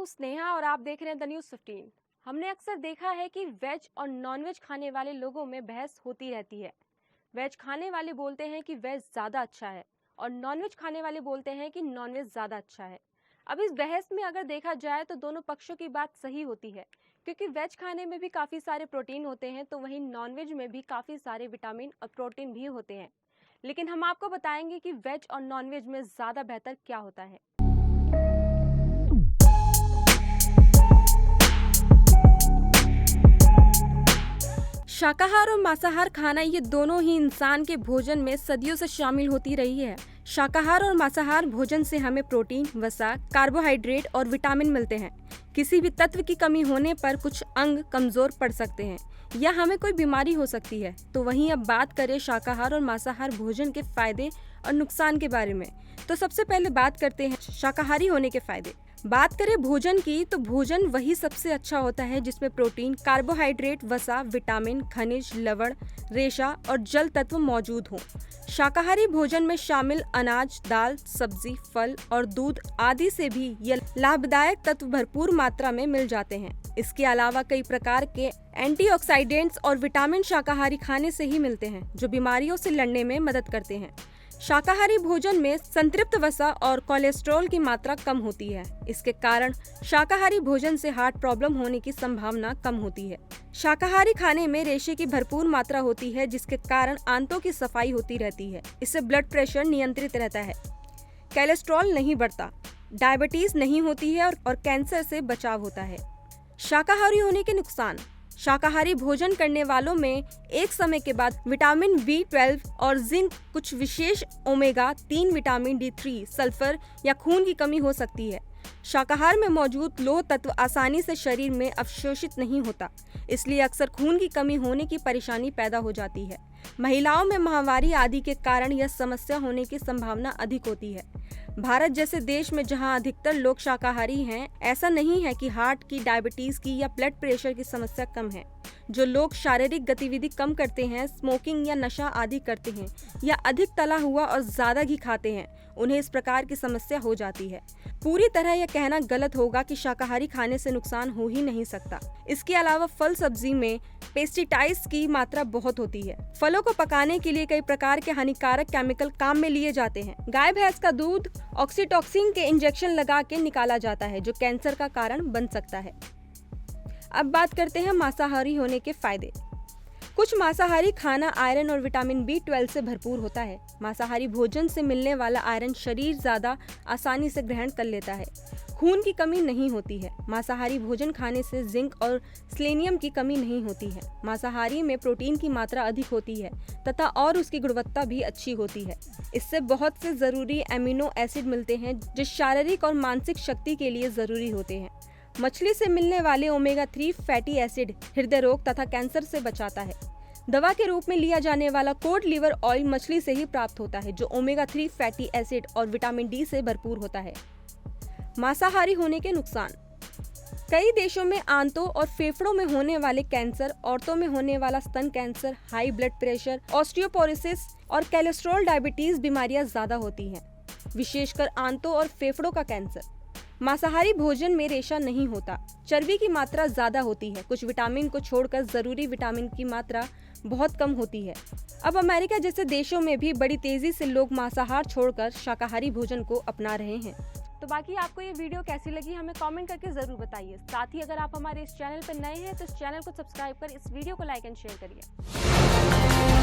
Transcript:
हूँ स्नेहा और आप देख रहे हैं द न्यूज़ 15। हमने अक्सर देखा है कि वेज और नॉन-वेज खाने वाले लोगों में बहस होती रहती है। वेज खाने वाले बोलते हैं कि वेज ज़्यादा अच्छा है और नॉन-वेज खाने वाले बोलते हैं कि नॉन-वेज ज़्यादा अच्छा है। अब इस बहस में अगर देखा जाए तो दोनों पक्षों की बात सही होती है, क्योंकि वेज खाने में भी काफ़ी सारे प्रोटीन होते हैं, तो वहीं नॉन-वेज में भी काफ़ी सारे विटामिन और प्रोटीन भी होते हैं। लेकिन हम आपको बताएंगे कि वेज और नॉन-वेज में ज़्यादा बेहतर क्या होता है। शाकाहार और मांसाहार खाना ये दोनों ही इंसान के भोजन में सदियों से शामिल होती रही है। शाकाहार और मांसाहार भोजन से हमें प्रोटीन, वसा, कार्बोहाइड्रेट और विटामिन मिलते हैं। किसी भी तत्व की कमी होने पर कुछ अंग कमजोर पड़ सकते हैं या हमें कोई बीमारी हो सकती है। तो वहीं अब बात करें शाकाहार और मांसाहार भोजन के फायदे और नुकसान के बारे में, तो सबसे पहले बात करते हैं शाकाहारी होने के फायदे। बात करें भोजन की, तो भोजन वही सबसे अच्छा होता है जिसमें प्रोटीन, कार्बोहाइड्रेट, वसा, विटामिन, खनिज, लवण, रेशा और जल तत्व मौजूद हों। शाकाहारी भोजन में शामिल अनाज, दाल, सब्जी, फल और दूध आदि से भी ये लाभदायक तत्व भरपूर मात्रा में मिल जाते हैं। इसके अलावा कई प्रकार के एंटीऑक्सीडेंट्स और विटामिन शाकाहारी खाने से ही मिलते हैं, जो बीमारियों से लड़ने में मदद करते हैं। शाकाहारी भोजन में संतृप्त वसा और कोलेस्ट्रॉल की मात्रा कम होती है। इसके कारण शाकाहारी भोजन से हार्ट प्रॉब्लम होने की संभावना कम होती है। शाकाहारी खाने में रेशे की भरपूर मात्रा होती है, जिसके कारण आंतों की सफाई होती रहती है। इससे ब्लड प्रेशर नियंत्रित रहता है, कोलेस्ट्रॉल नहीं बढ़ता, डायबिटीज नहीं होती है और कैंसर से बचाव होता है। शाकाहारी होने के नुकसान। शाकाहारी भोजन करने वालों में एक समय के बाद विटामिन B12 और जिंक, कुछ विशेष ओमेगा 3 विटामिन D3, सल्फर या खून की कमी हो सकती है। शाकाहार में मौजूद लौह तत्व आसानी से शरीर में अवशोषित नहीं होता, इसलिए अक्सर खून की कमी होने की परेशानी पैदा हो जाती है। महिलाओं में माहवारी आदि के कारण यह समस्या होने की संभावना अधिक होती है। भारत जैसे देश में जहां अधिकतर लोग शाकाहारी हैं, ऐसा नहीं है कि हार्ट की, डायबिटीज की या ब्लड प्रेशर की समस्या कम है। जो लोग शारीरिक गतिविधि कम करते हैं, स्मोकिंग या नशा आदि करते हैं या अधिक तला हुआ और ज्यादा घी खाते हैं, उन्हें इस प्रकार की समस्या हो जाती है। पूरी तरह यह कहना गलत होगा कि शाकाहारी खाने से नुकसान हो ही नहीं सकता। इसके अलावा फल सब्जी में पेस्टिसाइड्स की मात्रा बहुत होती है। फलों को पकाने के लिए कई प्रकार के हानिकारक केमिकल काम में लिए जाते हैं। गाय भैंस का दूध ऑक्सीटोसिन के इंजेक्शन लगा के निकाला जाता है, जो कैंसर का कारण बन सकता है। अब बात करते हैं मांसाहारी होने के फायदे। कुछ मांसाहारी खाना आयरन और विटामिन B12 से भरपूर होता है। मांसाहारी भोजन से मिलने वाला आयरन शरीर ज्यादा आसानी से ग्रहण कर लेता है। खून की कमी नहीं होती है। मांसाहारी भोजन खाने से जिंक और सेलेनियम की कमी नहीं होती है। मांसाहारी में प्रोटीन की मात्रा अधिक होती है तथा और उसकी गुणवत्ता भी अच्छी होती है। इससे बहुत से जरूरी एमिनो एसिड मिलते हैं, जो शारीरिक और मानसिक शक्ति के लिए जरूरी होते हैं। मछली से मिलने वाले ओमेगा 3 फैटी एसिड हृदय रोग तथा कैंसर से बचाता है। दवा के रूप में लिया जाने वाला कोड लिवर ऑयल मछली से ही प्राप्त होता है, जो ओमेगा 3 फैटी एसिड और विटामिन D से भरपूर होता है। मांसाहारी होने के नुकसान। कई देशों में आंतों और फेफड़ों में होने वाले कैंसर, औरतों में होने वाला स्तन cancer, high blood pressure, osteoporosis और कोलेस्ट्रॉल, डायबिटीज बीमारियां ज्यादा होती हैं, विशेषकर आंतों और फेफड़ों का कैंसर। मांसाहारी भोजन में रेशा नहीं होता, चर्बी की मात्रा ज्यादा होती है। कुछ विटामिन को छोड़कर जरूरी विटामिन की मात्रा बहुत कम होती है। अब अमेरिका जैसे देशों में भी बड़ी तेजी से लोग मांसाहार छोड़कर शाकाहारी भोजन को अपना रहे हैं। तो बाकी आपको ये वीडियो कैसी लगी हमें कमेंट करके जरूर बताइए। साथ ही अगर आप हमारे इस चैनल पर नए हैं तो इस चैनल को सब्सक्राइब कर इस वीडियो को लाइक एंड शेयर करिए।